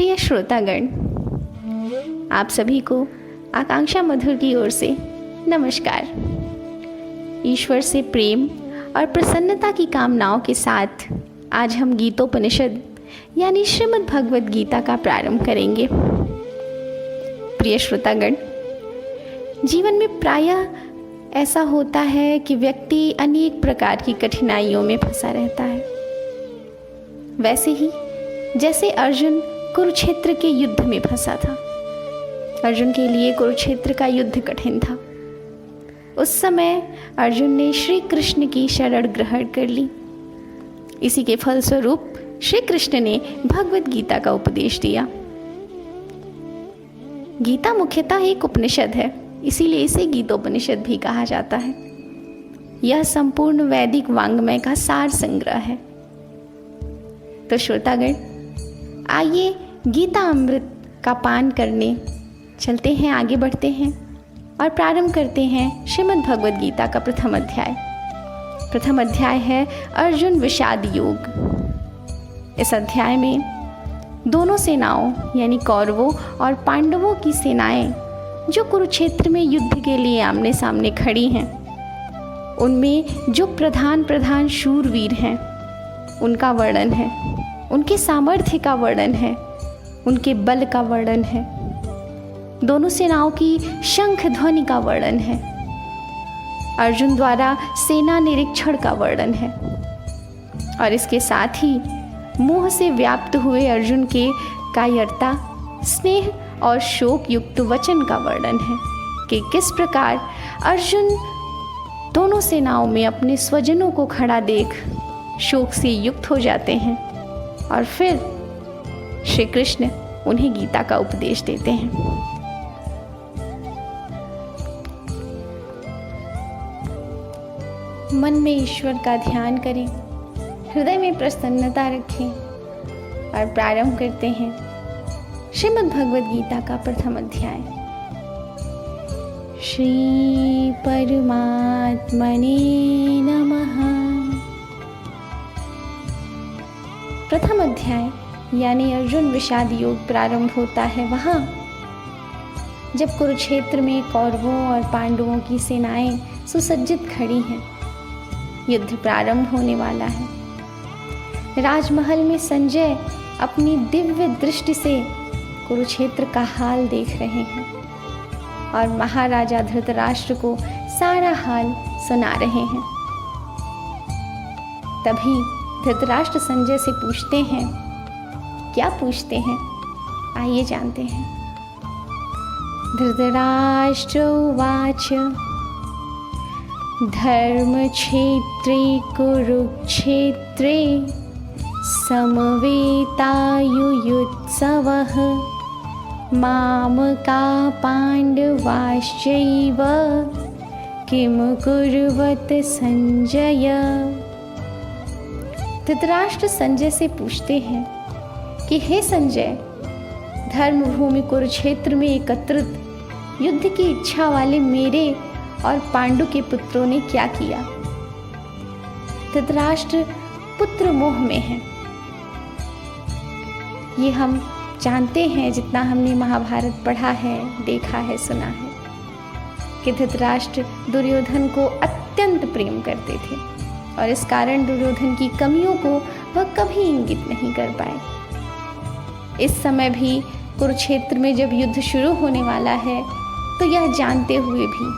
प्रिय श्रोतागण, आप सभी को आकांक्षा मधुर की ओर से नमस्कार। ईश्वर से प्रेम और प्रसन्नता की कामनाओं के साथ आज हम गीतोपनिषद यानी श्रीमद् भगवद गीता का प्रारंभ करेंगे। प्रिय श्रोतागण, जीवन में प्रायः ऐसा होता है कि व्यक्ति अनेक प्रकार की कठिनाइयों में फंसा रहता है। वैसे ही जैसे अर्जुन कुरुक्षेत्र के युद्ध में फंसा था। अर्जुन के लिए कुरुक्षेत्र का युद्ध कठिन था। उस समय अर्जुन ने श्री कृष्ण की शरण ग्रहण कर ली। इसी के फलस्वरूप श्री कृष्ण ने भगवद गीता का उपदेश दिया। गीता मुख्यतः एक उपनिषद है, इसीलिए इसे गीतोपनिषद भी कहा जाता है। यह संपूर्ण वैदिक वाङ्मय का सार संग्रह है। तो श्रोतागण, आइए गीता अमृत का पान करने चलते हैं, आगे बढ़ते हैं और प्रारंभ करते हैं श्रीमद् भगवद गीता का प्रथम अध्याय। प्रथम अध्याय है अर्जुन विषाद योग। इस अध्याय में दोनों सेनाओं यानी कौरवों और पांडवों की सेनाएं जो कुरुक्षेत्र में युद्ध के लिए आमने सामने खड़ी हैं, उनमें जो प्रधान शूरवीर हैं उनका वर्णन है, उनके सामर्थ्य का वर्णन है, उनके बल का वर्णन है। दोनों सेनाओं की शंख ध्वनि का वर्णन है। अर्जुन द्वारा सेना निरीक्षण का वर्णन है और इसके साथ ही मोह से व्याप्त हुए अर्जुन के कायरता, स्नेह और शोक युक्त वचन का वर्णन है कि किस प्रकार अर्जुन दोनों सेनाओं में अपने स्वजनों को खड़ा देख शोक से युक्त हो जाते हैं और फिर श्री कृष्ण उन्हें गीता का उपदेश देते हैं। मन में ईश्वर का ध्यान करें, हृदय में प्रसन्नता रखें और प्रारंभ करते हैं श्रीमद् भगवद गीता का प्रथम अध्याय। श्री परमात्मने नमः। प्रथम अध्याय यानी अर्जुन विषाद योग प्रारंभ होता है वहाँ जब कुरुक्षेत्र में कौरवों और पांडवों की सेनाएं सुसज्जित खड़ी हैं। युद्ध प्रारंभ होने वाला है। राजमहल में संजय अपनी दिव्य दृष्टि से कुरुक्षेत्र का हाल देख रहे हैं और महाराजा धृतराष्ट्र को सारा हाल सुना रहे हैं। तभी धृतराष्ट्र संजय से पूछते हैं, क्या पूछते हैं आइए जानते हैं। धृतराष्ट्र उवाच धर्मक्षेत्रे कुरुक्षेत्रे समवेतायुयुत्सवः मामका पाण्डवाश्चैव किं कुर्वत संजय। धृतराष्ट्र संजय से पूछते हैं कि हे संजय, धर्मभूमि कुरुक्षेत्र में एकत्रित युद्ध की इच्छा वाले मेरे और पांडु के पुत्रों ने क्या किया। धृतराष्ट्र पुत्र मोह में है। ये हम जानते हैं, जितना हमने महाभारत पढ़ा है, देखा है, सुना है कि धृतराष्ट्र दुर्योधन को अत्यंत प्रेम करते थे और इस कारण दुर्योधन की कमियों को वह कभी इंगित नहीं कर पाए। इस समय भी कुरुक्षेत्र में जब युद्ध शुरू होने वाला है तो यह जानते हुए भी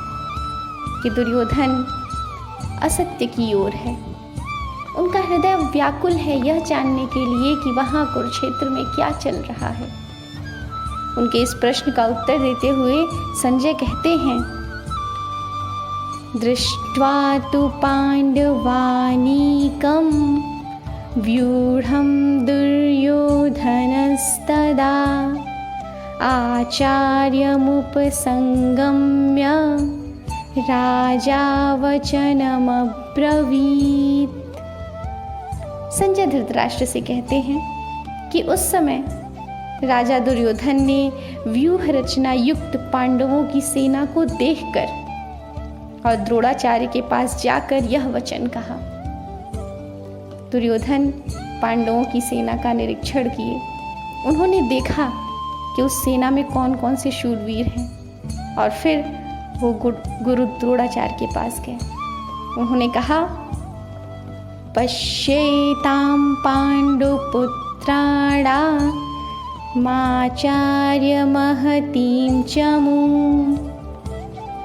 कि दुर्योधन असत्य की ओर है, उनका हृदय व्याकुल है यह जानने के लिए कि वहाँ कुरुक्षेत्र में क्या चल रहा है। उनके इस प्रश्न का उत्तर देते हुए संजय कहते हैं, दृष्ट्वा तु पाण्डवानीकं व्यूढं दुर्योधनस्तदा आचार्यमुपसंगम्य राजा वचनमब्रवीत्। संजय धृतराष्ट्र से कहते हैं कि उस समय राजा दुर्योधन ने व्यूह रचना युक्त पांडवों की सेना को देखकर और द्रोणाचार्य के पास जाकर यह वचन कहा। दुर्योधन पांडवों की सेना का निरीक्षण किए उन्होंने देखा कि उस सेना में कौन कौन से शूरवीर हैं और फिर वो गुरु द्रोणाचार्य के पास गए। उन्होंने कहा, पश्येतां पाण्डुपुत्राणामाचार्य महतीं चमूं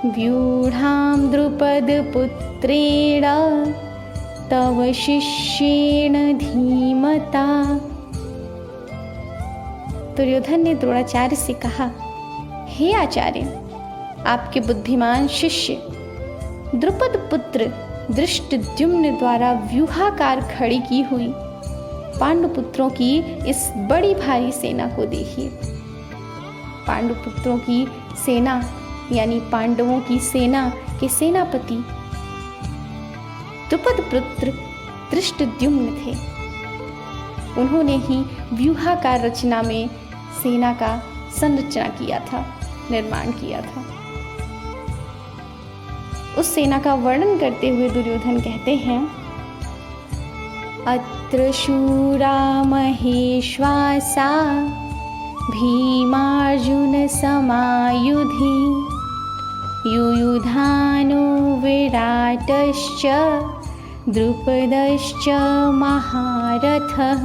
व्यूढां द्रुपदपुत्रेण तव शिष्येण धीमता। दुर्योधन ने द्रोणाचार्य से कहा, हे आचार्य, आपके बुद्धिमान शिष्य द्रुपद पुत्र धृष्टद्युम्न द्वारा व्यूहाकार खड़ी की हुई पांडुपुत्रों की इस बड़ी भारी सेना को देखिए। पांडुपुत्रों की सेना यानी पांडवों की सेना के सेनापति द्रुपद पुत्र धृष्टद्युम्न थे। उन्होंने ही व्यूहाकार रचना में सेना का संरचना किया था, निर्माण किया था। उस सेना का वर्णन करते हुए दुर्योधन कहते हैं, अत्र शूरा महेश्वासा भीमार्जुन समायुधि युयुधानो विराटश्च द्रुपदश्च महारथः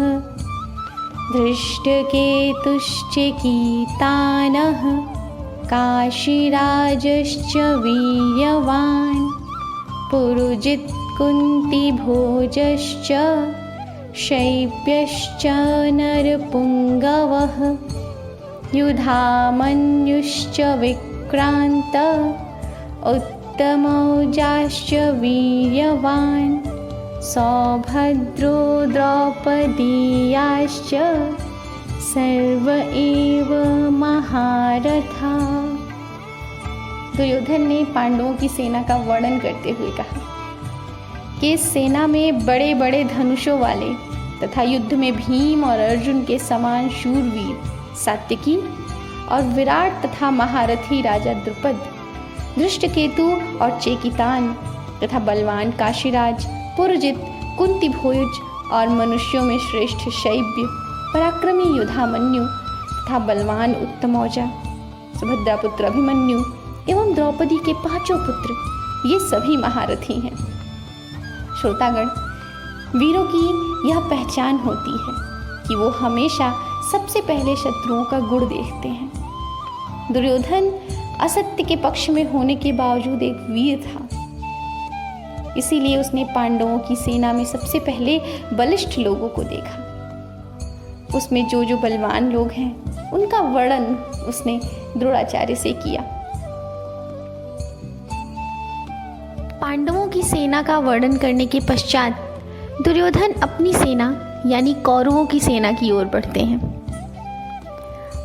धृष्टकेतुश्चिकीतानः काशीराजश्च वीर्यवान् पुरुजित्कुन्तिभोजश्च शैब्यश्च नरपुङ्गवः युधामन्युश्च विक्रान्त उत्तमौजाश्च वीर्यवान् सौभद्रो द्रौपदीयाश्च सर्व एव महारथा। दुर्योधन ने पांडवों की सेना का वर्णन करते हुए कहा कि इस सेना में बड़े बड़े धनुषों वाले तथा युद्ध में भीम और अर्जुन के समान शूरवीर सात्यकी और विराट तथा महारथी राजा द्रुपद, धृष्टकेतु और चेकितान तथा बलवान काशीराज, पुरजित, कुंतीभोज और मनुष्यों में श्रेष्ठ शैब्य, पराक्रमी युधामन्यु तथा बलवान उत्तमौजा, सुभद्रा पुत्र अभिमन्यु एवं द्रौपदी के 5 पुत्र, ये सभी महारथी हैं। श्रोतागण, वीरों की यह पहचान होती है कि वो हमेशा सबसे पहले शत्रुओं का गुण देखते हैं। दुर्योधन असत्य के पक्ष में होने के बावजूद एक वीर था, इसीलिए उसने पांडवों की सेना में सबसे पहले बलिष्ठ लोगों को देखा। उसमें जो जो बलवान लोग हैं उनका वर्णन उसने द्रोणाचार्य से किया। पांडवों की सेना का वर्णन करने के पश्चात दुर्योधन अपनी सेना यानी कौरवों की सेना की ओर बढ़ते हैं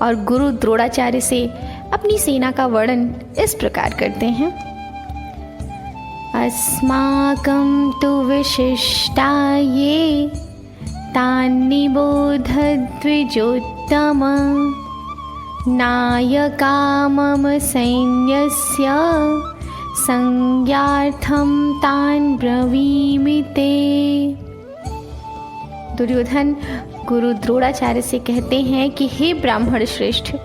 और गुरु द्रोणाचार्य से अपनी सेना का वर्णन इस प्रकार करते हैं, अस्माकं तु विशिष्टा ये तान्निबोध द्विजोत्तम नायका मम सैन्यस्य संज्ञार्थं तान् ब्रवीमि ते। दुर्योधन गुरु द्रोणाचार्य से कहते हैं कि हे ब्राह्मण श्रेष्ठ,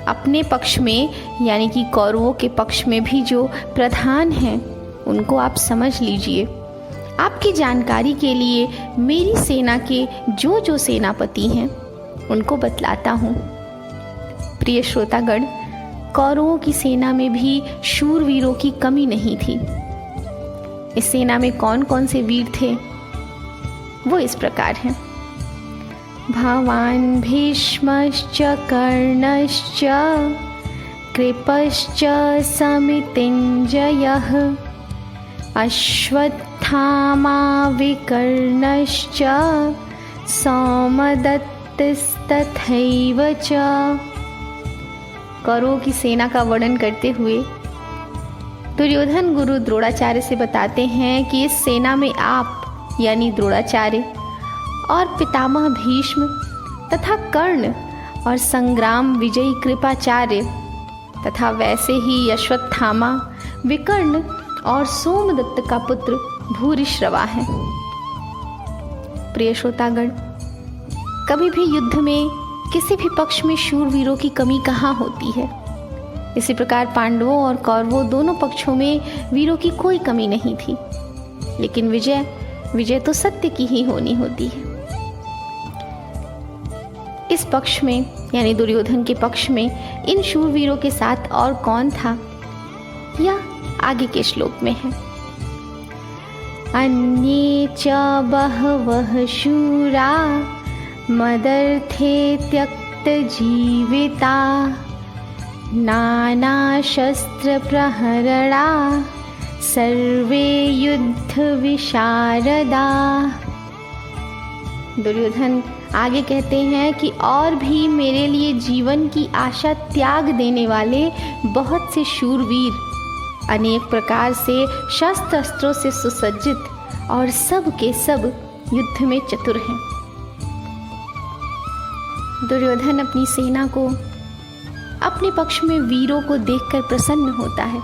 अपने पक्ष में यानी कि कौरवों के पक्ष में भी जो प्रधान हैं उनको आप समझ लीजिए। आपकी जानकारी के लिए मेरी सेना के जो जो सेनापति हैं उनको बतलाता हूँ। प्रिय श्रोतागण, कौरवों की सेना में भी शूरवीरों की कमी नहीं थी। इस सेना में कौन कौन से वीर थे वो इस प्रकार हैं, भवान् भीष्मश्च कर्णश्च कृपश्च समितिञ्जयः अश्वत्थामा विकर्णश्च सौमदत्तस्तथैव च। कौरवों की सेना का वर्णन करते हुए दुर्योधन गुरु द्रोणाचार्य से बताते हैं कि इस सेना में आप यानी द्रोणाचार्य और पितामह भीष्म तथा कर्ण और संग्राम विजयी कृपाचार्य तथा वैसे ही अश्वत्थामा, विकर्ण और सोमदत्त का पुत्र भूरिश्रवा है। प्रिय श्रोतागण, कभी भी युद्ध में किसी भी पक्ष में शूरवीरों की कमी कहाँ होती है। इसी प्रकार पांडवों और कौरवों दोनों पक्षों में वीरों की कोई कमी नहीं थी, लेकिन विजय तो सत्य की ही होनी होती है। इस पक्ष में यानी दुर्योधन के पक्ष में इन शूरवीरों के साथ और कौन था, यह आगे के श्लोक में है। अन्ये च बहवः शूरा मदर्थे त्यक्त जीविता नाना शस्त्र प्रहरणा सर्वे युद्ध विशारदा। दुर्योधन आगे कहते हैं कि और भी मेरे लिए जीवन की आशा त्याग देने वाले बहुत से शूरवीर अनेक प्रकार से शस्त्र अस्त्रों से सुसज्जित और सब के सब युद्ध में चतुर हैं। दुर्योधन अपनी सेना को अपने पक्ष में वीरों को देखकर प्रसन्न होता है।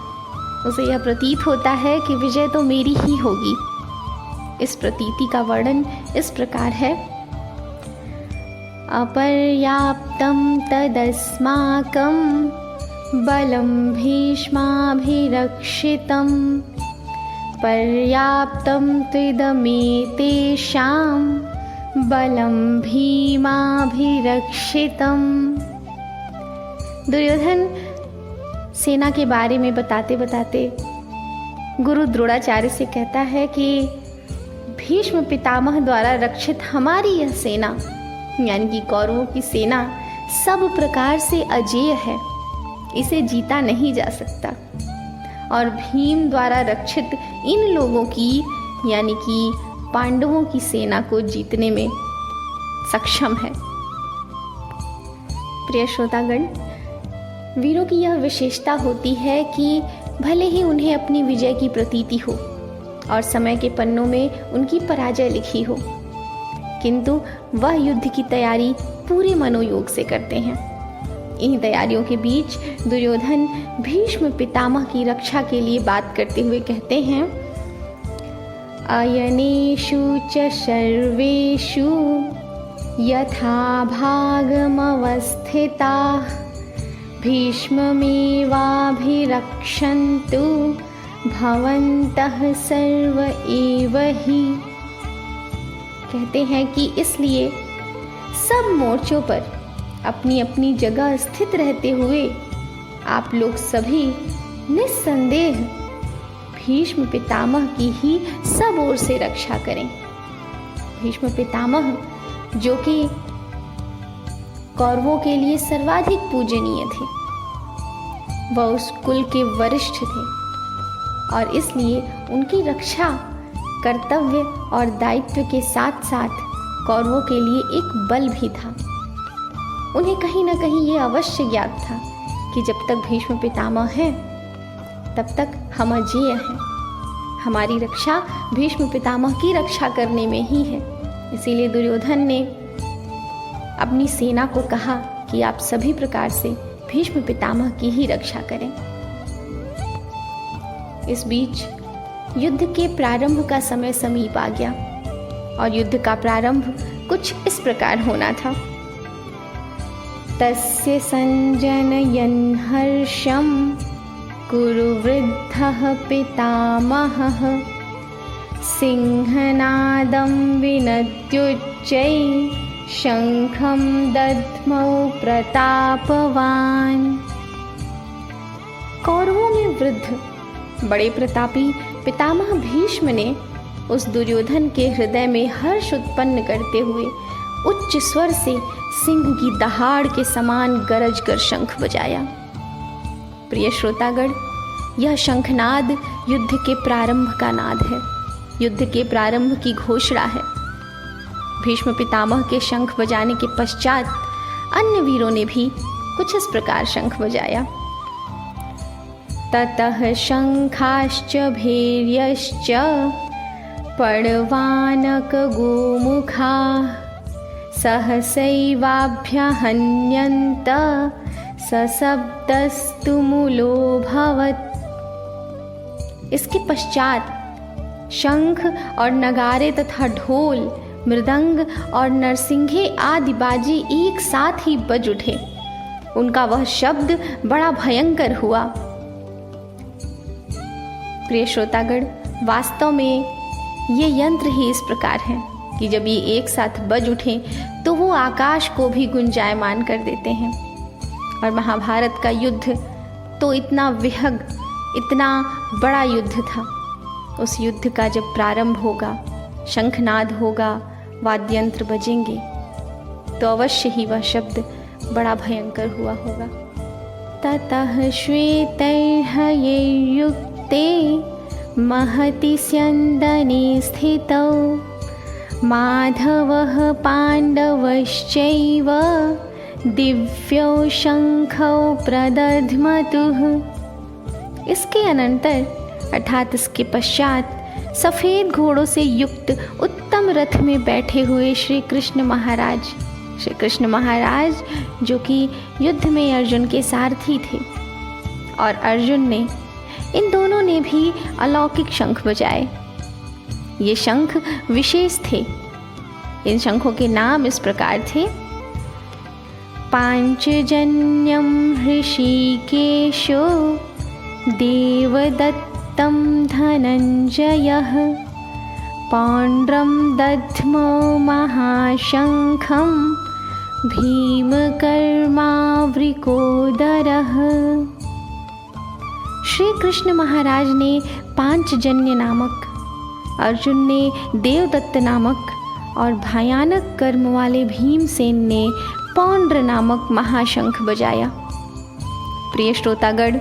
उसे यह प्रतीत होता है कि विजय तो मेरी ही होगी। इस प्रतीति का वर्णन इस प्रकार है। अपर्याप्तं तदस्माकं बलं भीष्माभिरक्षितं पर्याप्तं त्विदमेतेषां बलं भीमाभिरक्षितं। दुर्योधन सेना के बारे में बताते बताते गुरु द्रोणाचार्य से कहता है कि भीष्म पितामह द्वारा रक्षित हमारी यह सेना यानी कि कौरवों की सेना सब प्रकार से अजेय है, इसे जीता नहीं जा सकता। और भीम द्वारा रक्षित इन लोगों की यानी कि पांडवों की सेना को जीतने में सक्षम है। प्रिय श्रोतागण, वीरों की यह विशेषता होती है कि भले ही उन्हें अपनी विजय की प्रतीति हो और समय के पन्नों में उनकी पराजय लिखी हो, किंतु वह युद्ध की तैयारी पूरे मनोयोग से करते हैं। इन तैयारियों के बीच दुर्योधन भीष्म पितामह की रक्षा के लिए बात करते हुए कहते हैं, अयनेषु च सर्वेषु यथा भागमवस्थिताः भीष्ममेवाभिरक्षन्तु भवन्तः सर्व एव हि। कहते हैं कि इसलिए सब मोर्चों पर अपनी अपनी जगह स्थित रहते हुए आप लोग सभी निस्संदेह भीष्म पितामह की ही सब ओर से रक्षा करें। भीष्म पितामह जो कि कौरवों के लिए सर्वाधिक पूजनीय थे, वह उस कुल के वरिष्ठ थे और इसलिए उनकी रक्षा कर्तव्य और दायित्व के साथ साथ कौरवों के लिए एक बल भी था। उन्हें कहीं न कहीं ये अवश्य ज्ञात था कि जब तक भीष्म पितामह हैं तब तक हम अजेय हैं। हमारी रक्षा भीष्म पितामह की रक्षा करने में ही है। इसीलिए दुर्योधन ने अपनी सेना को कहा कि आप सभी प्रकार से भीष्म पितामह की ही रक्षा करें। इस बीच युद्ध के प्रारंभ का समय समीप आ गया और युद्ध का प्रारंभ कुछ इस प्रकार होना था। तस्य संजनयन् हर्षं कुरुवृद्धः पितामहः सिंहनादं विनद्योच्चैः शंखं दद्मौ प्रतापवान्। कौरवों में वृद्ध बड़े प्रतापी पितामह भीष्म ने उस दुर्योधन के हृदय में हर्ष उत्पन्न करते हुए उच्च स्वर से सिंह की दहाड़ के समान गरज कर शंख बजाया। प्रिय श्रोतागण, यह शंखनाद युद्ध के प्रारंभ का नाद है, युद्ध के प्रारंभ की घोषणा है। भीष्म पितामह के शंख बजाने के पश्चात अन्य वीरों ने भी कुछ इस प्रकार शंख बजाया। ततः शंखाश्च भैर्यश्च पड़वानक गोमुखा सहसैवाभ्यहन्यन्त सशब्दस्तुमुलोऽभवत्। इसके पश्चात शंख और नगारे तथा ढोल मृदंग और नरसिंघे आदि बाजे एक साथ ही बज उठे। उनका वह शब्द बड़ा भयंकर हुआ। प्रिय श्रोतागण, वास्तव में ये यंत्र ही इस प्रकार है कि जब ये एक साथ बज उठें तो वो आकाश को भी गुंजायमान कर देते हैं। और महाभारत का युद्ध तो इतना विहग, इतना बड़ा युद्ध था। उस युद्ध का जब प्रारंभ होगा, शंखनाद होगा, वाद्यंत्र बजेंगे, तो अवश्य ही वह शब्द बड़ा भयंकर हुआ होगा। ततः श्वेतैर्हये युक्ते महति स्यन्दने स्थितौ माधवः पाण्डवश्चैव दिव्यौ शंखौ प्रदध्मतुः। इसके अनंतर अर्थात इसके पश्चात सफ़ेद घोड़ों से युक्त उत्तम रथ में बैठे हुए श्री कृष्ण महाराज जो कि युद्ध में अर्जुन के सारथी थे, और अर्जुन ने, इन दोनों ने भी अलौकिक शंख बजाए। ये शंख विशेष थे। इन शंखों के नाम इस प्रकार थे: पांचजन्यम ऋषिकेशो देवदत्तं धनंजयः पौंड्रं दध्मो महाशंखं भीमकर्मावृकोदरः। श्री कृष्ण महाराज ने पांचजन्य नामक, अर्जुन ने देवदत्त नामक और भयानक कर्म वाले भीमसेन ने पौंड्र नामक महाशंख बजाया। प्रिय श्रोतागण,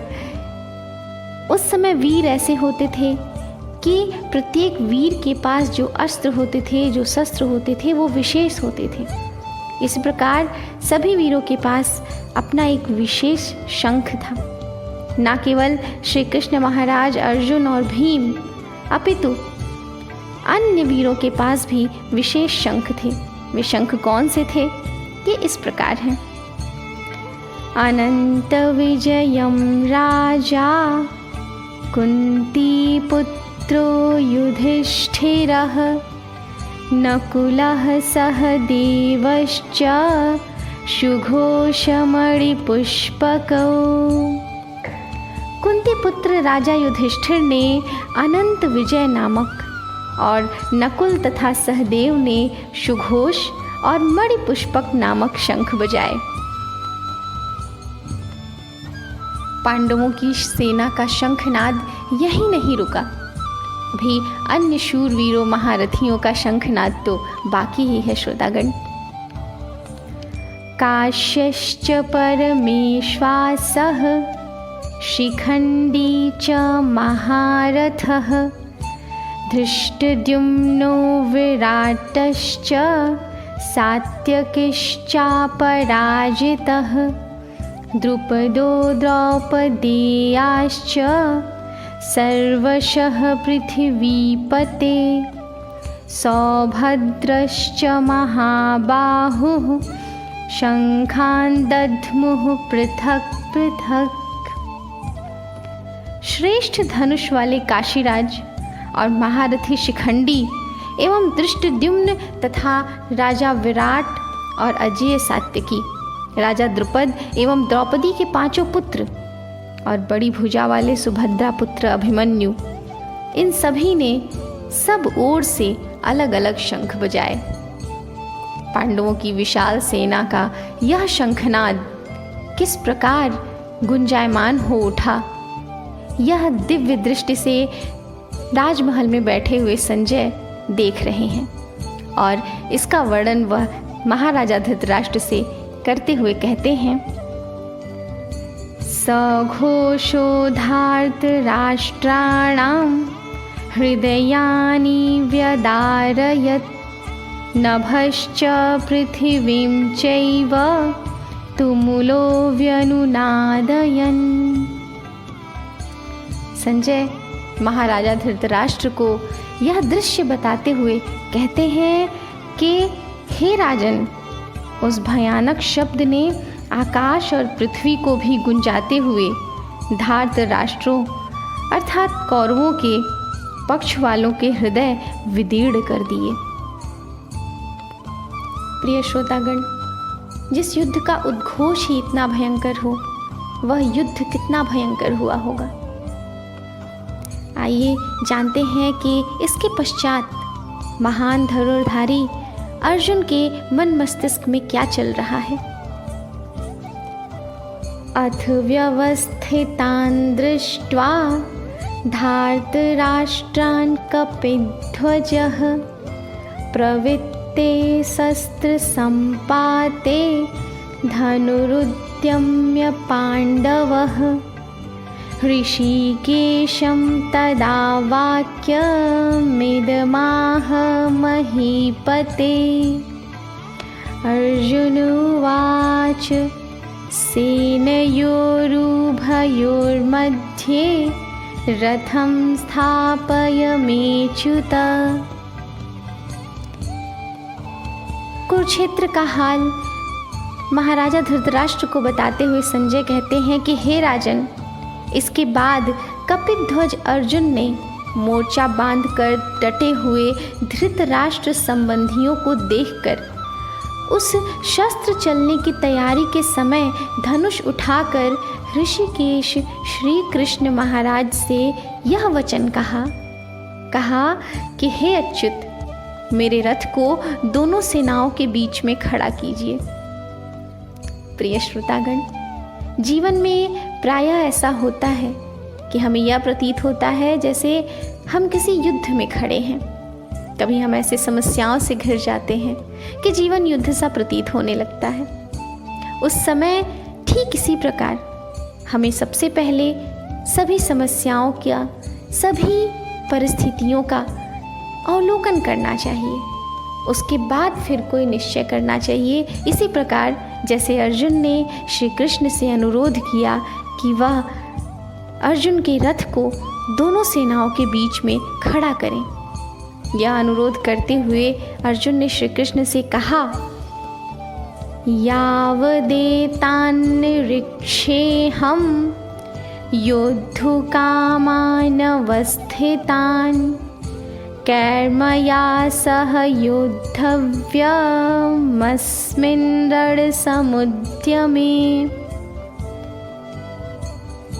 उस समय वीर ऐसे होते थे कि प्रत्येक वीर के पास जो अस्त्र होते थे, जो शस्त्र होते थे, वो विशेष होते थे। इस प्रकार सभी वीरों के पास अपना एक विशेष शंख था। न केवल श्री कृष्ण महाराज, अर्जुन और भीम, अपितु अन्य वीरों के पास भी विशेष शंख थे। वे शंख कौन से थे? ये इस प्रकार हैं: अनंत विजयम राजा कुंती पुत्रो युधिष्ठिरः नकुलः सहदेवश्च सुघोषमणिपुष्पकौ। कुंती पुत्र राजा युधिष्ठिर ने अनंत विजय नामक और नकुल तथा सहदेव ने सुघोष और मणिपुष्पक नामक शंख बजाए। पांडवों की सेना का शंखनाद यही नहीं रुका, भी अन्य शूरवीरों महारथियों का शंखनाद तो बाकी ही है श्रोतागण। काश्यश्च परमेश्वासः शिखंडी च महारथः धृष्टद्युम्नो विराटश्च सात्यकिश्चापराजितः द्रुपदो द्रौपदेयाश्च सर्वशः पृथिवीपते सौभद्रश्च महाबाहुः शंखान् दध्मुः पृथक पृथक। श्रेष्ठ धनुष वाले काशीराज और महारथी शिखंडी एवं दृष्टद्युम्न तथा राजा विराट और अजेय सात्यकी, राजा द्रुपद एवं द्रौपदी के 5 पुत्र और बड़ी भुजा वाले सुभद्रा पुत्र अभिमन्यु, इन सभी ने सब ओर से अलग अलग शंख बजाए। पांडवों की विशाल सेना का यह शंखनाद किस प्रकार गुंजायमान हो उठा, यह दिव्य दृष्टि से राजमहल में बैठे हुए संजय देख रहे हैं, और इसका वर्णन वह महाराजा धृतराष्ट्र से करते हुए कहते हैं: सघोषोधार्त राष्ट्राणां हृदयानि व्यदारयत् नभश्च पृथिवीं चैव तुमुलो व्यनुनादयन्। संजय महाराजा धृतराष्ट्र को यह दृश्य बताते हुए कहते हैं कि हे राजन, उस भयानक शब्द ने आकाश और पृथ्वी को भी गुंजाते हुए धार्त राष्ट्रों अर्थात कौरवों के पक्ष वालों के हृदय विदीर्ण कर दिए। प्रिय श्रोतागण, जिस युद्ध का उद्घोष ही इतना भयंकर हो, वह युद्ध कितना भयंकर हुआ होगा। आइए जानते हैं कि इसके पश्चात महान धनुर्धारी अर्जुन के मन मस्तिष्क में क्या चल रहा है। अथ व्यवस्थितान् दृष्ट्वा धार्तराष्ट्रान् कपिध्वजः प्रवृत्ते शस्त्र सम्पाते धनुरुद्यम्य पाण्डवः ऋषिकेशं तदा वाक्यमिदमाह महीपते। अर्जुन उवाच सेनयोरुभयोर्मध्ये रथं स्थापयमेच्युत। कुरुक्षेत्र का हाल महाराजा धृतराष्ट्र को बताते हुए संजय कहते हैं कि हे राजन, इसके बाद कपिध्वज अर्जुन ने मोर्चा बांधकर डटे हुए धृतराष्ट्र संबंधियों को देखकर उस शस्त्र चलने की तैयारी के समय धनुष उठाकर ऋषिकेश श्री कृष्ण महाराज से यह वचन कहा कि हे अच्युत, मेरे रथ को दोनों सेनाओं के बीच में खड़ा कीजिए। प्रिय श्रोतागण, जीवन में प्रायः ऐसा होता है कि हमें यह प्रतीत होता है जैसे हम किसी युद्ध में खड़े हैं। कभी हम ऐसे समस्याओं से घिर जाते हैं कि जीवन युद्ध सा प्रतीत होने लगता है। उस समय ठीक इसी प्रकार हमें सबसे पहले सभी समस्याओं का, सभी परिस्थितियों का अवलोकन करना चाहिए। उसके बाद फिर कोई निश्चय करना चाहिए। इसी प्रकार जैसे अर्जुन ने श्री कृष्ण से अनुरोध किया कि वह अर्जुन के रथ को दोनों सेनाओं के बीच में खड़ा करें। यह अनुरोध करते हुए अर्जुन ने श्री कृष्ण से कहा, यावदेतान्निरीक्षेऽहं योद्धुकामानवस्थितान् कैर्मया सह योद्धव्यमस्मिन् रणसमुद्यमे।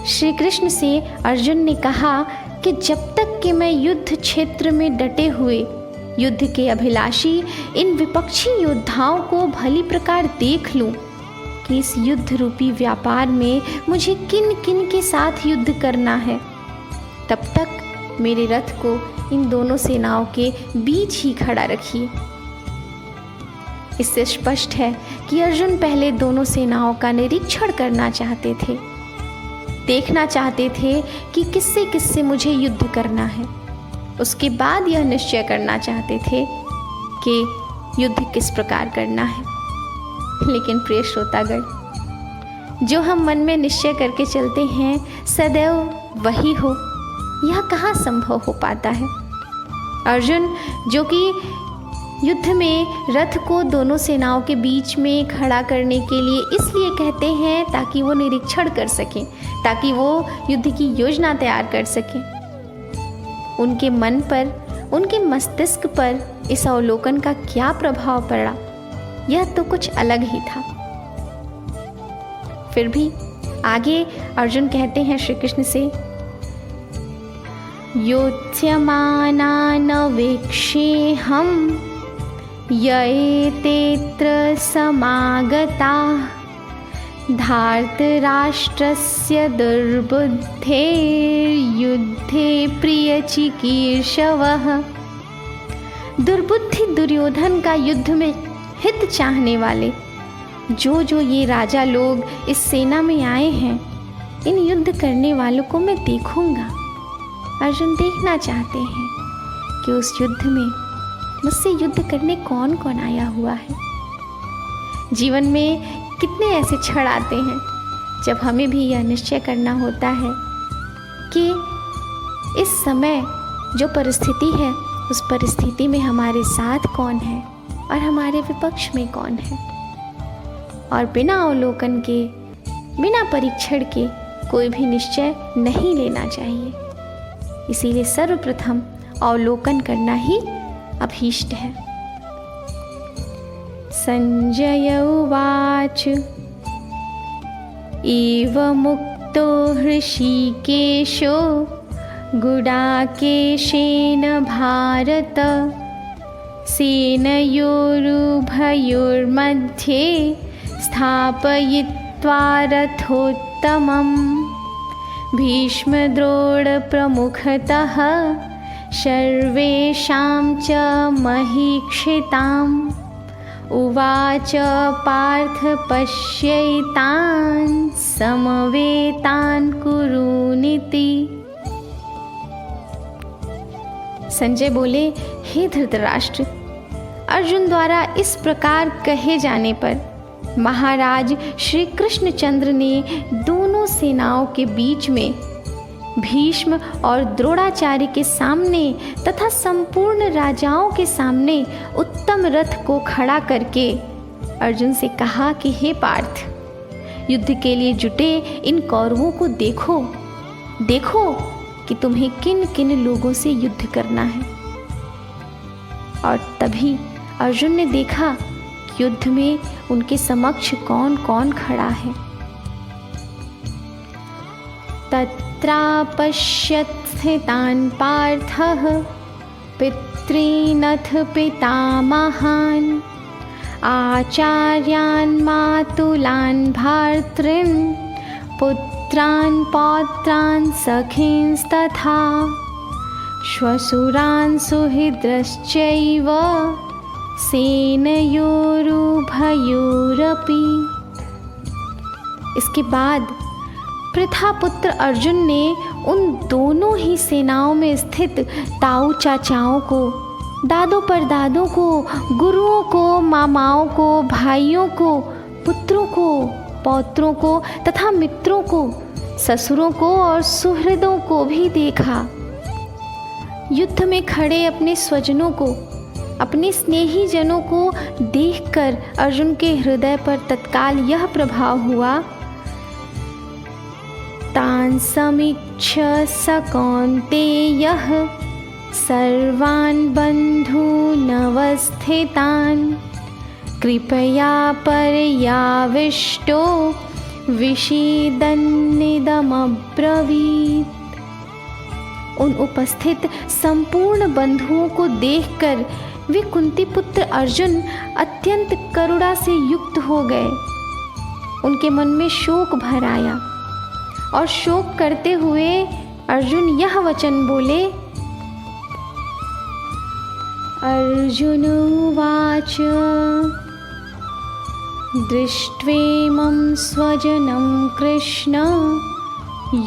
श्री कृष्ण से अर्जुन ने कहा कि जब तक कि मैं युद्ध क्षेत्र में डटे हुए युद्ध के अभिलाषी इन विपक्षी योद्धाओं को भली प्रकार देख लूं कि इस युद्ध रूपी व्यापार में मुझे किन किन के साथ युद्ध करना है, तब तक मेरे रथ को इन दोनों सेनाओं के बीच ही खड़ा रखिए। इससे स्पष्ट है कि अर्जुन पहले दोनों सेनाओं का निरीक्षण करना चाहते थे, देखना चाहते थे कि किससे किससे मुझे युद्ध करना है। उसके बाद यह निश्चय करना चाहते थे कि युद्ध किस प्रकार करना है। लेकिन प्रिय श्रोतागण, जो हम मन में निश्चय करके चलते हैं सदैव वही हो, यह कहाँ संभव हो पाता है। अर्जुन जो कि युद्ध में रथ को दोनों सेनाओं के बीच में खड़ा करने के लिए इसलिए कहते हैं ताकि वो निरीक्षण कर सकें, ताकि वो युद्ध की योजना तैयार कर सकें। उनके मन पर, उनके मस्तिष्क पर इस अवलोकन का क्या प्रभाव पड़ा, यह तो कुछ अलग ही था। फिर भी आगे अर्जुन कहते हैं श्री कृष्ण से, योत्स्यमानान् वीक्षेऽहं येतेऽत्र समागताः धार्तराष्ट्रस्य दुर्बुद्धेर्युद्धे प्रियचिकीर्षवः। दुर्बुद्धि दुर्योधन का युद्ध में हित चाहने वाले जो ये राजा लोग इस सेना में आए हैं, इन युद्ध करने वालों को मैं देखूंगा। अर्जुन देखना चाहते हैं कि उस युद्ध में मुझसे युद्ध करने कौन कौन आया हुआ है। जीवन में कितने ऐसे क्षण आते हैं जब हमें भी यह निश्चय करना होता है कि इस समय जो परिस्थिति है, उस परिस्थिति में हमारे साथ कौन है और हमारे विपक्ष में कौन है। और बिना अवलोकन के, बिना परीक्षण के कोई भी निश्चय नहीं लेना चाहिए। इसीलिए सर्वप्रथम अवलोकन करना ही अभीष्ट है। संजय उवाच एवमुक्तो हृषीकेशो गुडाकेशेन भारत सेनयोरुभयोर्मध्ये स्थापयित्वा रथोत्तमम् भीष्मद्रोणप्रमुखतः सर्वेषां च महीक्षिताम् उवाच पार्थ पश्यैतान् समवेतान् कुरूनिति। संजय बोले, हे धृतराष्ट्र, अर्जुन द्वारा इस प्रकार कहे जाने पर महाराज श्री कृष्णचंद्र ने दोनों सेनाओं के बीच में भीष्म और द्रोणाचार्य के सामने तथा संपूर्ण राजाओं के सामने उत्तम रथ को खड़ा करके अर्जुन से कहा कि हे पार्थ, युद्ध के लिए जुटे इन कौरवों को देखो, देखो कि तुम्हें किन किन लोगों से युद्ध करना है। और तभी अर्जुन ने देखा कि युद्ध में उनके समक्ष कौन कौन खड़ा है। तत्रापश्यत् स्थितान् पार्थः पितॄनथ पितामहान् आचार्यान् मातुलान् भर्तॄन् पुत्रान् पौत्रान् सखींस्तथा श्वशुरान् सुहृदश्चैव सेनयोरुभयोरपि। इसके बाद प्रथापुत्र अर्जुन ने उन दोनों ही सेनाओं में स्थित ताऊ चाचाओं को, दादों परदादों को, गुरुओं को, मामाओं को, भाइयों को, पुत्रों को, पौत्रों को तथा मित्रों को, ससुरों को और सुहृदों को भी देखा। युद्ध में खड़े अपने स्वजनों को, अपने स्नेही जनों को देखकर अर्जुन के हृदय पर तत्काल यह प्रभाव हुआ, तान् समीक्ष्य स कौन्तेयः सर्वान् बन्धूनवस्थितान् कृपया पर्याविष्टो विषीदन्निदमब्रवीत्। उन उपस्थित संपूर्ण बंधुओं को देखकर वे कुंती पुत्र अर्जुन अत्यंत करुणा से युक्त हो गए। उनके मन में शोक भर आया और शोक करते हुए अर्जुन यह वचन बोले, अर्जुन उवाच दृष्ट्वेमं स्वजनं कृष्ण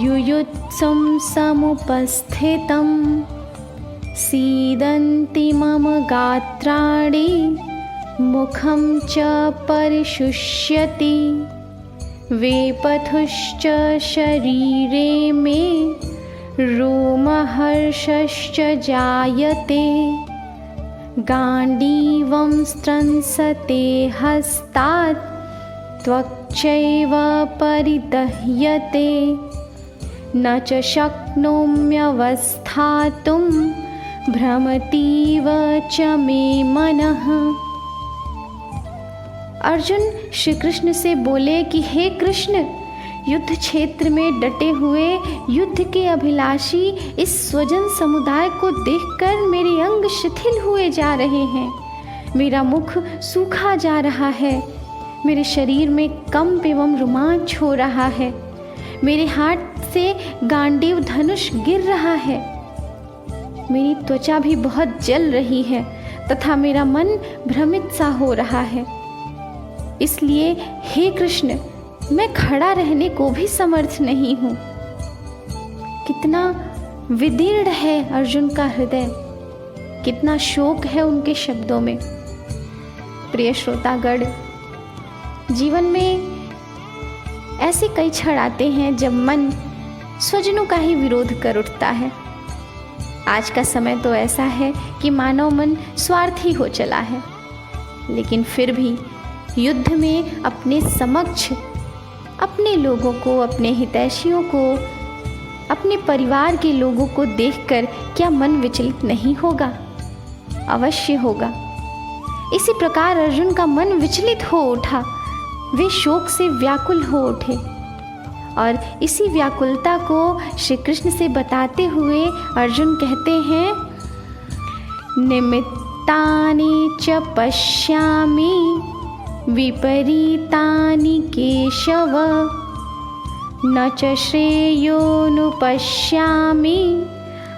युयुत्सुं समुपस्थितं सीदन्ति मम गात्राणि मुखं च परिशुष्यति वेपथुश्च शरीरे मे रोमहर्षश्च जायते गाण्डीवं स्त्रंसते हस्तात् त्वक्चैव परिदह्यते न च शक्नोम्यवस्थातुं भ्रमतीव च मे मनः। अर्जुन श्री कृष्ण से बोले कि हे कृष्ण, युद्ध क्षेत्र में डटे हुए युद्ध के अभिलाषी इस स्वजन समुदाय को देखकर मेरे अंग शिथिल हुए जा रहे हैं, मेरा मुख सूखा जा रहा है, मेरे शरीर में कंप एवं रोमांच हो रहा है, मेरे हाथ से गांडीव धनुष गिर रहा है, मेरी त्वचा भी बहुत जल रही है तथा मेरा मन भ्रमित सा हो रहा है। इसलिए हे कृष्ण, मैं खड़ा रहने को भी समर्थ नहीं हूँ। कितना विदीर्ण है अर्जुन का हृदय, कितना शोक है उनके शब्दों में। प्रिय श्रोतागण, जीवन में ऐसे कई क्षण आते हैं जब मन स्वजनों का ही विरोध कर उठता है। आज का समय तो ऐसा है कि मानव मन स्वार्थी हो चला है, लेकिन फिर भी युद्ध में अपने समक्ष अपने लोगों को, अपने हितैषियों को, अपने परिवार के लोगों को देखकर क्या मन विचलित नहीं होगा? अवश्य होगा। इसी प्रकार अर्जुन का मन विचलित हो उठा, वे शोक से व्याकुल हो उठे और इसी व्याकुलता को श्री कृष्ण से बताते हुए अर्जुन कहते हैं, निमित्तानि च पश्यामि विपरीतानि केशव न च श्रेयोनुपश्यामि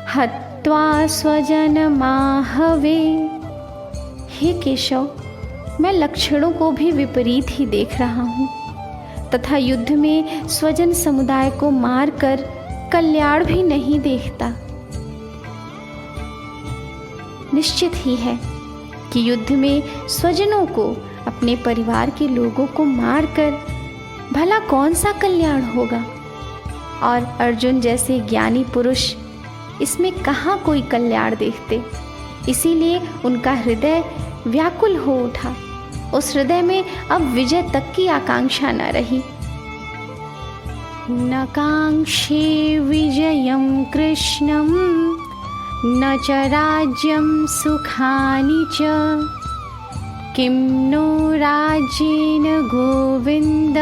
हत्वा स्वजनमाहवे। हे केशव, मैं लक्षणों को भी विपरीत ही देख रहा हूँ तथा युद्ध में स्वजन समुदाय को मारकर कल्याण भी नहीं देखता। निश्चित ही है कि युद्ध में स्वजनों को, अपने परिवार के लोगों को मारकर भला कौन सा कल्याण होगा। और अर्जुन जैसे ज्ञानी पुरुष इसमें कहाँ कोई कल्याण देखते। इसीलिए उनका हृदय व्याकुल हो उठा। उस हृदय में अब विजय तक की आकांक्षा न रही। न कांक्षे विजयं कृष्णं न च राज्यं सुखानि च किं नो राज्येन गोविन्द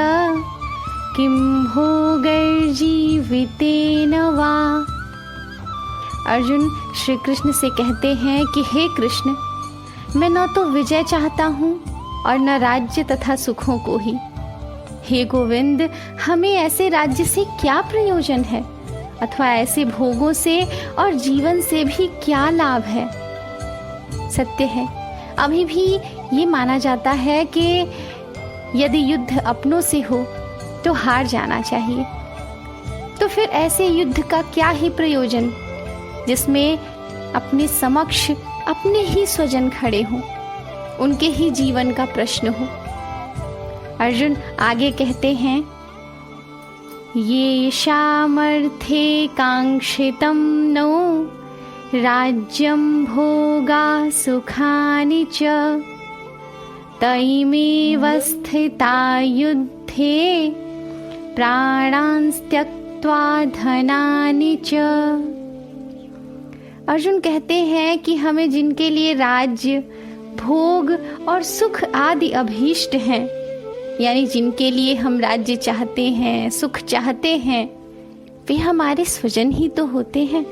किं भोगैर्जीवितेन वा। अर्जुन श्री कृष्ण से कहते हैं कि हे कृष्ण, मैं न तो विजय चाहता हूँ और न राज्य तथा सुखों को ही। हे गोविंद, हमें ऐसे राज्य से क्या प्रयोजन है अथवा ऐसे भोगों से और जीवन से भी क्या लाभ है। सत्य है, अभी भी ये माना जाता है कि यदि युद्ध अपनों से हो तो हार जाना चाहिए। तो फिर ऐसे युद्ध का क्या ही प्रयोजन जिसमें अपने समक्ष अपने ही स्वजन खड़े हों, उनके ही जीवन का प्रश्न हो। अर्जुन आगे कहते हैं, ये शामर्थे कांक्षितं नो राज्यं भोगा सुखानि च तैमेव स्थिता युद्धे प्राणान् त्यक्त्वा धनानि च। अर्जुन कहते हैं कि हमें जिनके लिए राज्य, भोग और सुख आदि अभीष्ट हैं, यानी जिनके लिए हम राज्य चाहते हैं, सुख चाहते हैं, वे हमारे स्वजन ही तो होते हैं।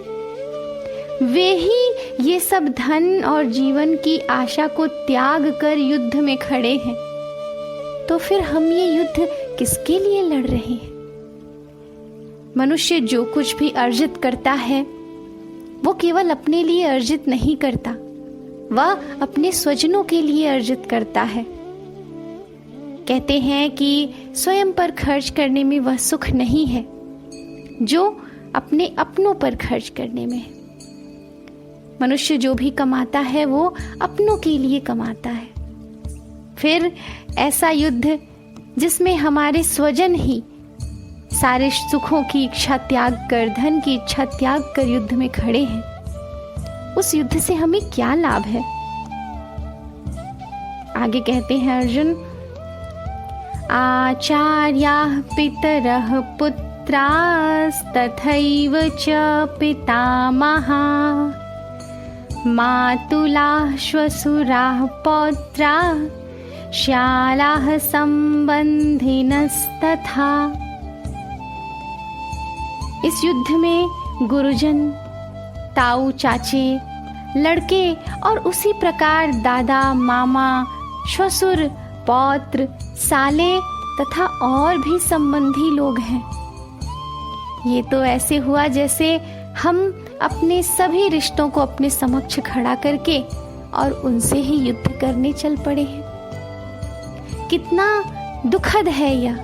वे ही ये सब धन और जीवन की आशा को त्याग कर युद्ध में खड़े हैं। तो फिर हम ये युद्ध किसके लिए लड़ रहे हैं? मनुष्य जो कुछ भी अर्जित करता है वो केवल अपने लिए अर्जित नहीं करता, वह अपने स्वजनों के लिए अर्जित करता है। कहते हैं कि स्वयं पर खर्च करने में वह सुख नहीं है जो अपने अपनों पर खर्च करने में है। मनुष्य जो भी कमाता है वो अपनों के लिए कमाता है। फिर ऐसा युद्ध जिसमें हमारे स्वजन ही सारे सुखों की इच्छा त्याग कर, धन की इच्छा त्याग कर युद्ध में खड़े हैं, उस युद्ध से हमें क्या लाभ है? आगे कहते हैं अर्जुन, आचार्याः पितरः पुत्रास्तथैव च पितामहाः मातुलाः श्वशुराः पौत्राः श्यालाः संबंधिनस्तथा। इस युद्ध में गुरुजन, ताऊ चाचे, लड़के और उसी प्रकार दादा, मामा, श्वशुर, पौत्र, साले तथा और भी संबंधी लोग हैं। ये तो ऐसे हुआ जैसे हम अपने सभी रिश्तों को अपने समक्ष खड़ा करके और उनसे ही युद्ध करने चल पड़े हैं। कितना दुखद है यह,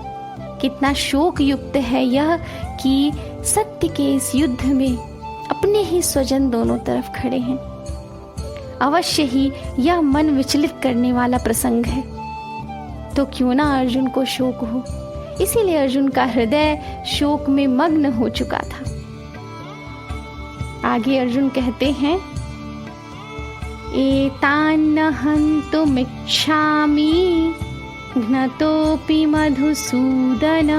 कितना शोक युक्त है यह कि सत्य के इस युद्ध में अपने ही स्वजन दोनों तरफ खड़े हैं। अवश्य ही यह मन विचलित करने वाला प्रसंग है। तो क्यों ना अर्जुन को शोक हो। इसीलिए अर्जुन का हृदय शोक में मग्न हो चुका था। आगे अर्जुन कहते हैं, एतान्न हन्तुमिच्छामि घ्नतोऽपि मधुसूदन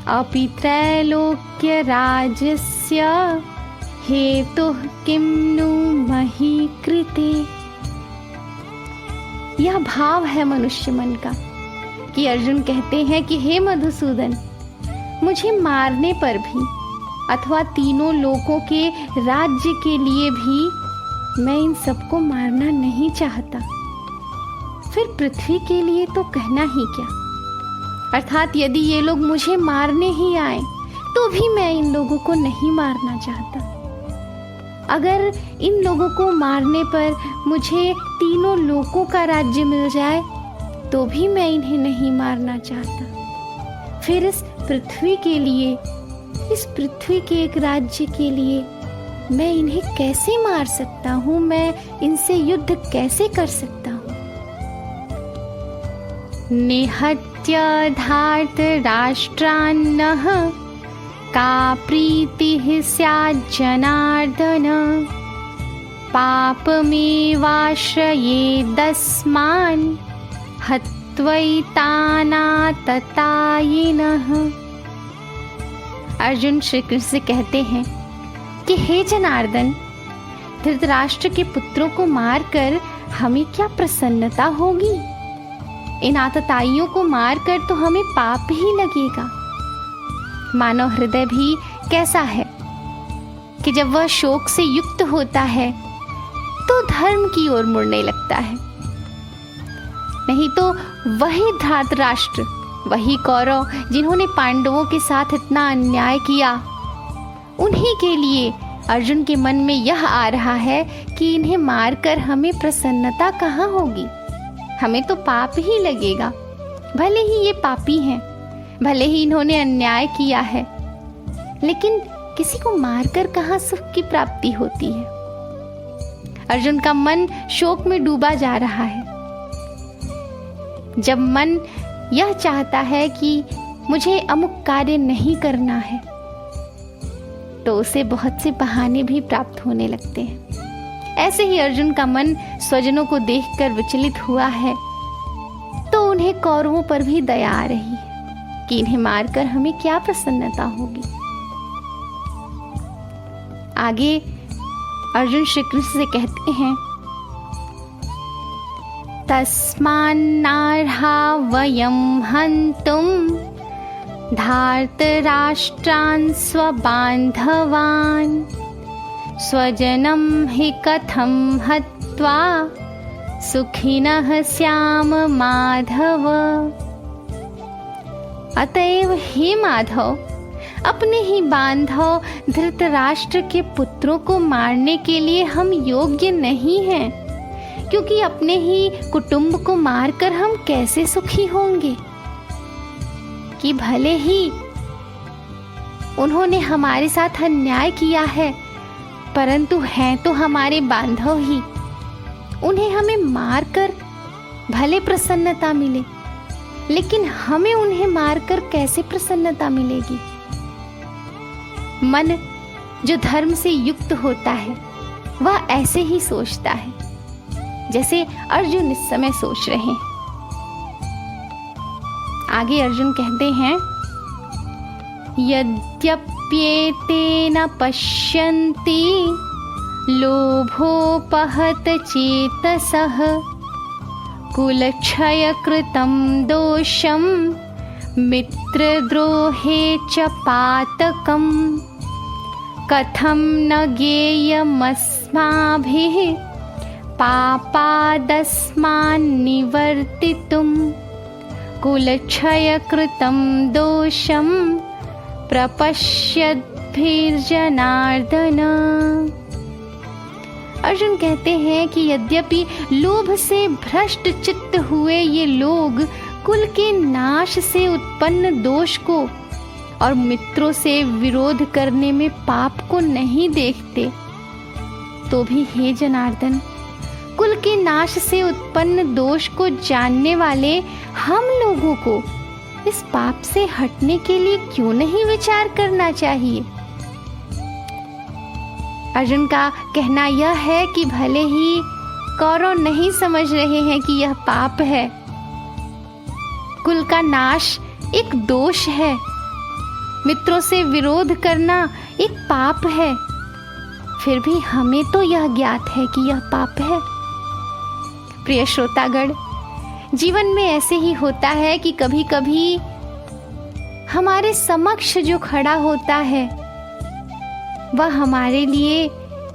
अपि त्रैलोक्य राज्यस्य हेतुः किं नु मही कृते। यह भाव है मनुष्य मन का कि अर्जुन कहते हैं कि हे मधुसूदन, मुझे मारने पर भी अथवा तीनों लोकों के राज्य के लिए भी मैं इन सबको मारना नहीं चाहता। फिर पृथ्वी के लिए तो कहना ही क्या। अर्थात यदि ये लोग मुझे मारने ही आए तो भी मैं इन लोगों को नहीं मारना चाहता। अगर इन लोगों को मारने पर मुझे तीनों लोकों का राज्य मिल जाए तो भी मैं इन्हें नहीं मारना चाहता। फिर इस पृथ्वी के लिए, इस पृथ्वी के एक राज्य के लिए मैं इन्हें कैसे मार सकता हूँ, मैं इनसे युद्ध कैसे कर सकता हूँ। निहत्य धार्त राष्ट्रान्नः का प्रीतिः स्यात् जनार्दन, पापमेवाश्रयेदस्मान् हत्वैतानाततायिनः। अर्जुन श्री कृष्ण से कहते हैं कि हे जनार्दन, धृतराष्ट्र के पुत्रों को मारकर हमें क्या प्रसन्नता होगी। इन आतताइयों को मारकर तो हमें पाप ही लगेगा। मानव हृदय भी कैसा है कि जब वह शोक से युक्त होता है तो धर्म की ओर मुड़ने लगता है। नहीं तो वही धृतराष्ट्र, वही कौरव जिन्होंने पांडवों के साथ इतना अन्याय किया, उन्हीं के लिए अर्जुन के मन में यह आ रहा है कि इन्हें मारकर हमें प्रसन्नता कहाँ होगी, हमें तो पाप ही लगेगा। भले ही ये पापी हैं, भले ही इन्होंने अन्याय किया है, लेकिन किसी को मारकर कहाँ सुख की प्राप्ति होती है। अर्जुन का मन शोक में डूबा जा रहा है। जब मन यह चाहता है कि मुझे अमुक कार्य नहीं करना है, तो उसे बहुत से बहाने भी प्राप्त होने लगते हैं। ऐसे ही अर्जुन का मन स्वजनों को देखकर विचलित हुआ है, तो उन्हें कौरवों पर भी दया आ रही है कि इन्हें मारकर हमें क्या प्रसन्नता होगी। आगे अर्जुन श्री कृष्ण से कहते हैं, तस्मान्नार्हा वयं हन्तुं धार्तराष्ट्रान् स्वबान्धवान्, स्वजनं हि कथं हत्वा सुखिनः स्याम माधव। अतएव हे माधव, अपने ही बांधव धृतराष्ट्र के पुत्रों को मारने के लिए हम योग्य नहीं हैं, क्योंकि अपने ही कुटुंब को मारकर हम कैसे सुखी होंगे। कि भले ही उन्होंने हमारे साथ अन्याय किया है, परंतु हैं तो हमारे बांधव ही। उन्हें हमें मारकर भले प्रसन्नता मिले, लेकिन हमें उन्हें मारकर कैसे प्रसन्नता मिलेगी। मन जो धर्म से युक्त होता है वह ऐसे ही सोचता है जैसे अर्जुन इस समय सोच रहे हैं। आगे अर्जुन कहते हैं, यद्यप्येतेन पश्यन्ति लोभोपहत चेतसः, कुलक्षय कृतं दोषं मित्रद्रोहे च पातकम्, कथं न ज्ञेयमस्माभिः पापादस्मान्निवर्तितुम्, कुलक्षय कृतं दोषं प्रपश्यद्भिर्जनार्दन। अर्जुन कहते हैं कि यद्यपि लोभ से भ्रष्ट चित्त हुए ये लोग कुल के नाश से उत्पन्न दोष को और मित्रों से विरोध करने में पाप को नहीं देखते, तो भी हे जनार्दन, कुल के नाश से उत्पन्न दोष को जानने वाले हम लोगों को इस पाप से हटने के लिए क्यों नहीं विचार करना चाहिए। अर्जुन का कहना यह है कि भले ही कौरव नहीं समझ रहे हैं कि यह पाप है, कुल का नाश एक दोष है, मित्रों से विरोध करना एक पाप है, फिर भी हमें तो यह ज्ञात है कि यह पाप है। प्रिय श्रोतागण, जीवन में ऐसे ही होता है कि कभी कभी हमारे समक्ष जो खड़ा होता है वह हमारे लिए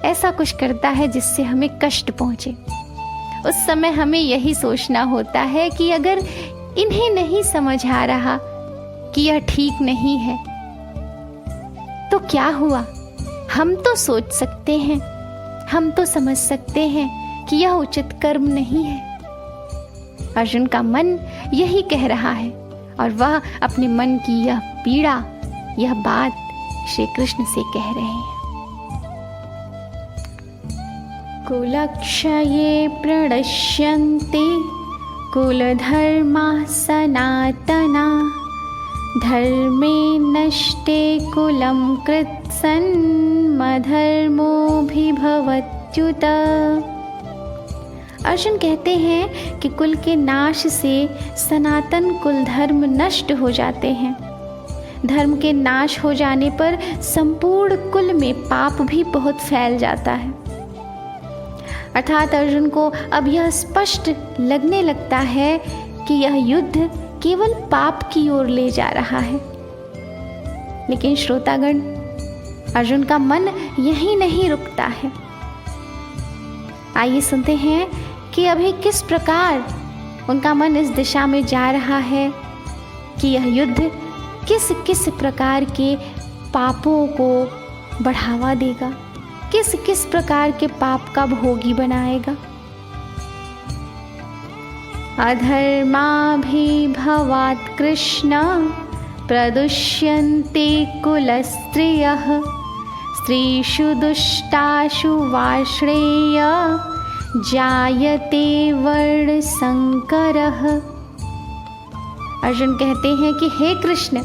ऐसा कुछ करता है जिससे हमें कष्ट पहुंचे। उस समय हमें यही सोचना होता है कि अगर इन्हें नहीं समझ आ रहा कि यह ठीक नहीं है तो क्या हुआ, हम तो सोच सकते हैं, हम तो समझ सकते हैं कि यह उचित कर्म नहीं है। अर्जुन का मन यही कह रहा है और वह अपने मन की यह पीड़ा, यह बात श्री कृष्ण से कह रहे हैं। कुलक्षये प्रणश्यन्ते कुलधर्मा सनातना धर्मे नष्टे कुलं कृत्सन्मधर्मोऽभिभवत्युत। अर्जुन कहते हैं कि कुल के नाश से सनातन कुल धर्म नष्ट हो जाते हैं। धर्म के नाश हो जाने पर संपूर्ण कुल में पाप भी बहुत फैल जाता है। अर्थात अर्जुन को अब यह स्पष्ट लगने लगता है कि यह युद्ध केवल पाप की ओर ले जा रहा है। लेकिन श्रोतागण, अर्जुन का मन यही नहीं रुकता है। आइए सुनते हैं कि अभी किस प्रकार उनका मन इस दिशा में जा रहा है कि यह युद्ध किस किस प्रकार के पापों को बढ़ावा देगा, किस किस प्रकार के पाप का भोगी बनाएगा। अधर्माभिभवात् कृष्ण प्रदुष्यन्ते कुलस्त्रियः स्त्रीषु दुष्टाशु वाश्रेय जायते वर्णसंकरः। अर्जुन कहते हैं कि हे कृष्ण,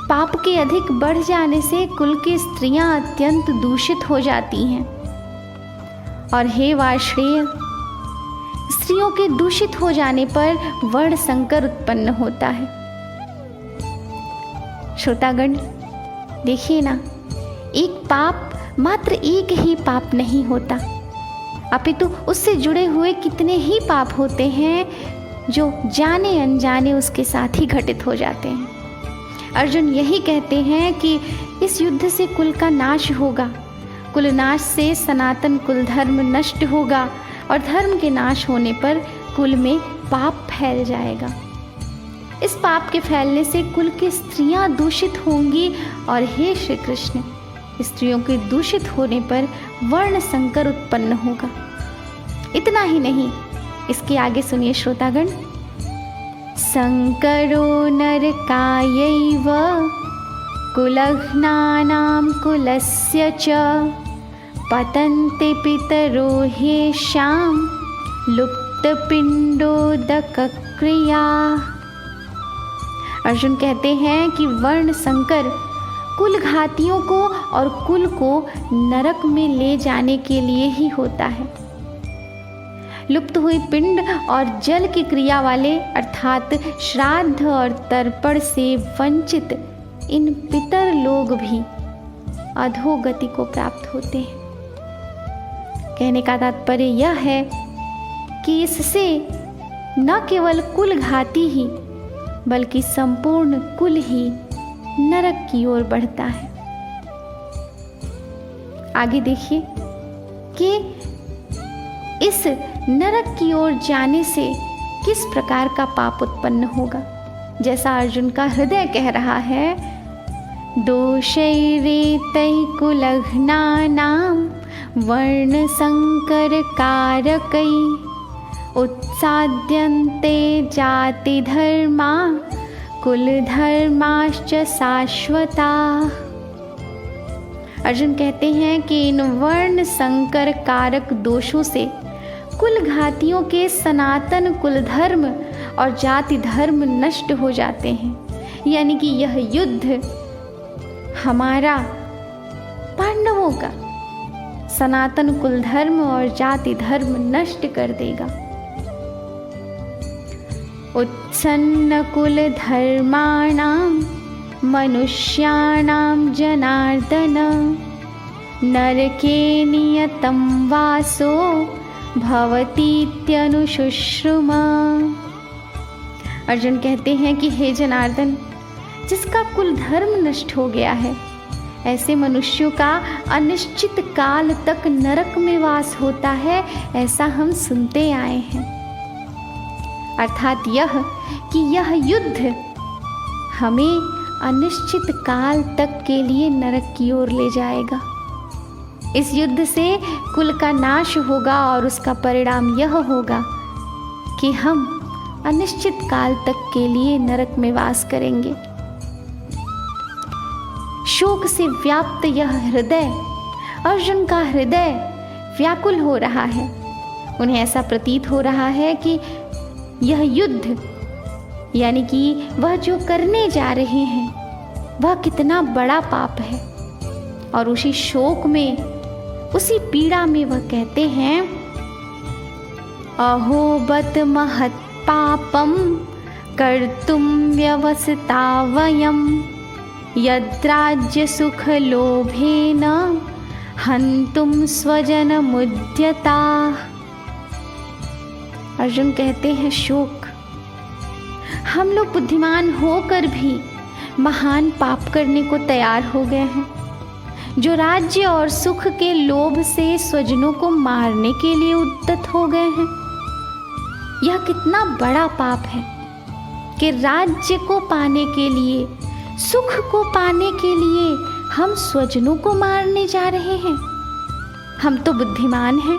पाप के अधिक बढ़ जाने से कुल की स्त्रियां अत्यंत दूषित हो जाती हैं, और हे वाश्रेय, स्त्रियों के दूषित हो जाने पर वर्ण संकर उत्पन्न होता है। श्रोतागण, देखिए ना, एक पाप मात्र एक ही पाप नहीं होता, अपितु उससे जुड़े हुए कितने ही पाप होते हैं जो जाने अनजाने उसके साथ ही घटित हो जाते हैं। अर्जुन यही कहते हैं कि इस युद्ध से कुल का नाश होगा, कुल नाश से सनातन कुल धर्म नष्ट होगा, और धर्म के नाश होने पर कुल में पाप फैल जाएगा। इस पाप के फैलने से कुल की स्त्रियां दूषित होंगी, और हे श्री कृष्ण, स्त्रियों के दूषित होने पर वर्ण संकर उत्पन्न होगा। इतना ही नहीं, इसके आगे सुनिए श्रोतागण। संकरो नरकायैव कुलघ्नानां कुलस्य च पतन्ते पितरो ह्येषां लुप्तपिण्डोदकक्रिया। अर्जुन कहते हैं कि वर्ण संकर कुल घातियों को और कुल को नरक में ले जाने के लिए ही होता है। लुप्त हुई पिंड और जल की क्रिया वाले अर्थात श्राद्ध और तर्पण से वंचित इन पितर लोग भी अधोगति को प्राप्त होते हैं। कहने का तात्पर्य यह है कि इससे न केवल कुल घाती ही बल्कि संपूर्ण कुल ही नरक की ओर बढ़ता है। आगे देखिए कि इस नरक की ओर जाने से किस प्रकार का पाप उत्पन्न होगा। जैसा अर्जुन का हृदय कह रहा है, दोषैरेतैः कुलघ्नानां वर्ण संकर कारकैः उत्साद्यन्ते जाति धर्मा कुल धर्माश्च शाश्वता। अर्जुन कहते हैं कि इन वर्ण संकर कारक दोषों से कुल घातियों के सनातन कुल धर्म और जाति धर्म नष्ट हो जाते हैं। यानी कि यह युद्ध हमारा, पांडवों का सनातन कुल धर्म और जाति धर्म नष्ट कर देगा। उत्सन्न कुल धर्माणां मनुष्याणां जनार्दन नरके नियतं वासो भवतीत्यनुशुश्रुमा। अर्जुन कहते हैं कि हे जनार्दन, जिसका कुल धर्म नष्ट हो गया है, ऐसे मनुष्यों का अनिश्चित काल तक नरक में वास होता है, ऐसा हम सुनते आए हैं। अर्थात यह कि यह युद्ध हमें अनिश्चित काल तक के लिए नरक की ओर ले जाएगा। इस युद्ध से कुल का नाश होगा और उसका परिणाम यह होगा कि हम अनिश्चित काल तक के लिए नरक में वास करेंगे। शोक से व्याप्त यह हृदय, अर्जुन का हृदय व्याकुल हो रहा है। उन्हें ऐसा प्रतीत हो रहा है कि यह युद्ध, यानी कि वह जो करने जा रहे हैं, वह कितना बड़ा पाप है। और उसी शोक में, उसी पीड़ा में वह कहते हैं, अहो बत महत् पापम कर्तुम व्यवसिता वयम यद्राज्य सुख लोभेन हन्तुम स्वजन मुद्यता। अर्जुन कहते हैं, शोक, हम लोग बुद्धिमान होकर भी महान पाप करने को तैयार हो गए हैं, जो राज्य और सुख के लोभ से स्वजनों को मारने के लिए उद्यत हो गए हैं। यह कितना बड़ा पाप है कि राज्य को पाने के लिए, सुख को पाने के लिए हम स्वजनों को मारने जा रहे हैं। हम तो बुद्धिमान हैं,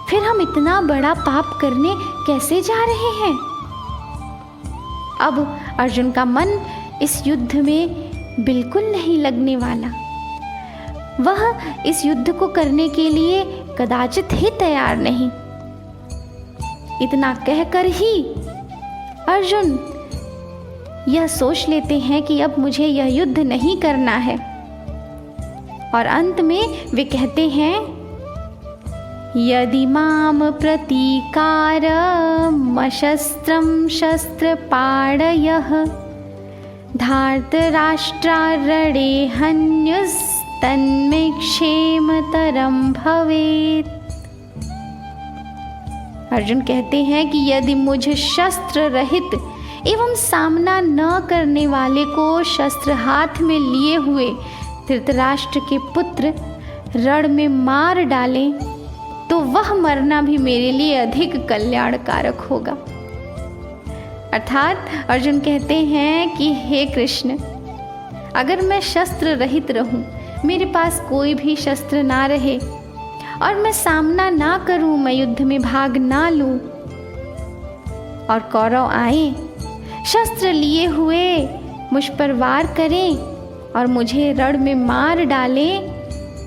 फिर हम इतना बड़ा पाप करने कैसे जा रहे हैं? अब अर्जुन का मन इस युद्ध में बिल्कुल नहीं लगने वाला। वह इस युद्ध को करने के लिए कदाचित ही तैयार नहीं। इतना कहकर ही अर्जुन यह सोच लेते हैं कि अब मुझे यह युद्ध नहीं करना है। और अंत में वे कहते हैं, यदि माम प्रतीकार मशस्त्रम शस्त्र पाणयः धार्तराष्ट्रारणे हन्युस्तन्मे क्षेमतरं भवेत्। अर्जुन कहते हैं कि यदि मुझे शस्त्र रहित एवं सामना न करने वाले को शस्त्र हाथ में लिए हुए धृतराष्ट्र के पुत्र रण में मार डालें, तो वह मरना भी मेरे लिए अधिक कल्याणकारक होगा। अर्थात अर्जुन कहते हैं कि हे कृष्ण, अगर मैं शस्त्र रहित रहूं, मेरे पास कोई भी शस्त्र ना रहे और मैं सामना ना करूं, मैं युद्ध में भाग ना लूं, और कौरव आए शस्त्र लिए हुए मुझ पर वार करें और मुझे रण में मार डालें,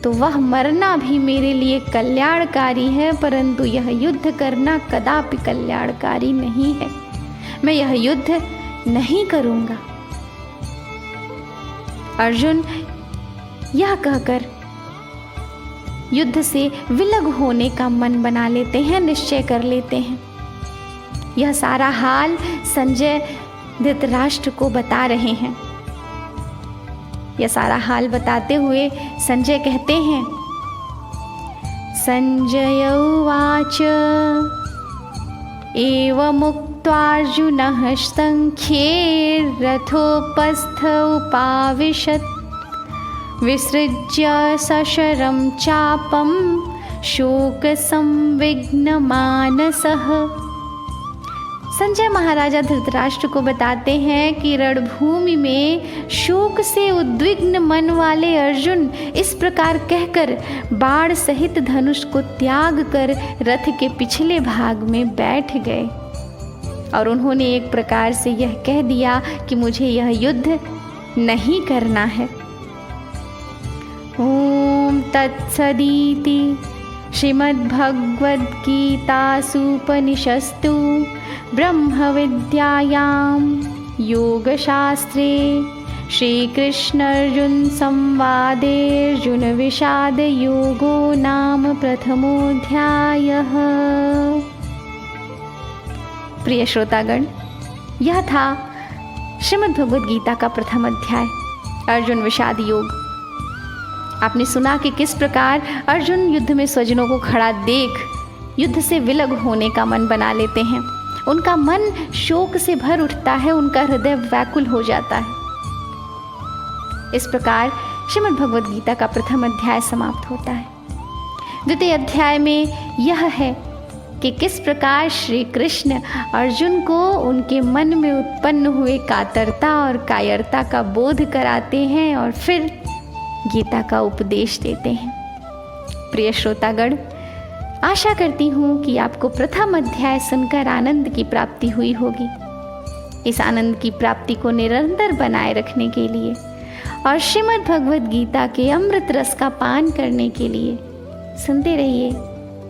तो वह मरना भी मेरे लिए कल्याणकारी है, परंतु यह युद्ध करना कदापि कल्याणकारी नहीं है। मैं यह युद्ध नहीं करूंगा। अर्जुन यह कहकर युद्ध से विलग होने का मन बना लेते हैं, निश्चय कर लेते हैं। यह सारा हाल संजय धृतराष्ट्र को बता रहे हैं। यह सारा हाल बताते हुए संजय कहते हैं, संजय उवाच एवमुक्त्वार्जुनः संख्ये रथोपस्थ उपाविशत् विसृज्य सशरं चापं शोकसंविघ्नमानसः। संजय महाराजा धृतराष्ट्र को बताते हैं कि रणभूमि में शोक से उद्विग्न मन वाले अर्जुन इस प्रकार कहकर बाण सहित धनुष को त्याग कर रथ के पिछले भाग में बैठ गए और उन्होंने एक प्रकार से यह कह दिया कि मुझे यह युद्ध नहीं करना है। ओम तत्सदिति श्रीमद्भगवद्गीतासूपनिषत्सु ब्रह्म विद्यायां योगशास्त्रे श्रीकृष्ण अर्जुन संवादे अर्जुन विषाद योगो नाम प्रथमोऽध्यायः। प्रिय श्रोतागण, यह था श्रीमद्भगवद्गीता का प्रथम अध्याय अर्जुन विषाद योग। आपने सुना कि किस प्रकार अर्जुन युद्ध में स्वजनों को खड़ा देख युद्ध से विलग होने का मन बना लेते हैं, उनका मन शोक से भर उठता है, उनका हृदय व्याकुल हो जाता है। इस प्रकार श्रीमद् भगवद गीता का प्रथम अध्याय समाप्त होता है। द्वितीय अध्याय में यह है कि किस प्रकार श्री कृष्ण अर्जुन को उनके मन में उत्पन्न हुए कातरता और कायरता का बोध कराते हैं और फिर गीता का उपदेश देते हैं। प्रिय श्रोतागण, आशा करती हूँ कि आपको प्रथम अध्याय सुनकर आनंद की प्राप्ति हुई होगी। इस आनंद की प्राप्ति को निरंतर बनाए रखने के लिए और श्रीमद् भगवद गीता के अमृत रस का पान करने के लिए सुनते रहिए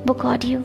बुक ऑडियो।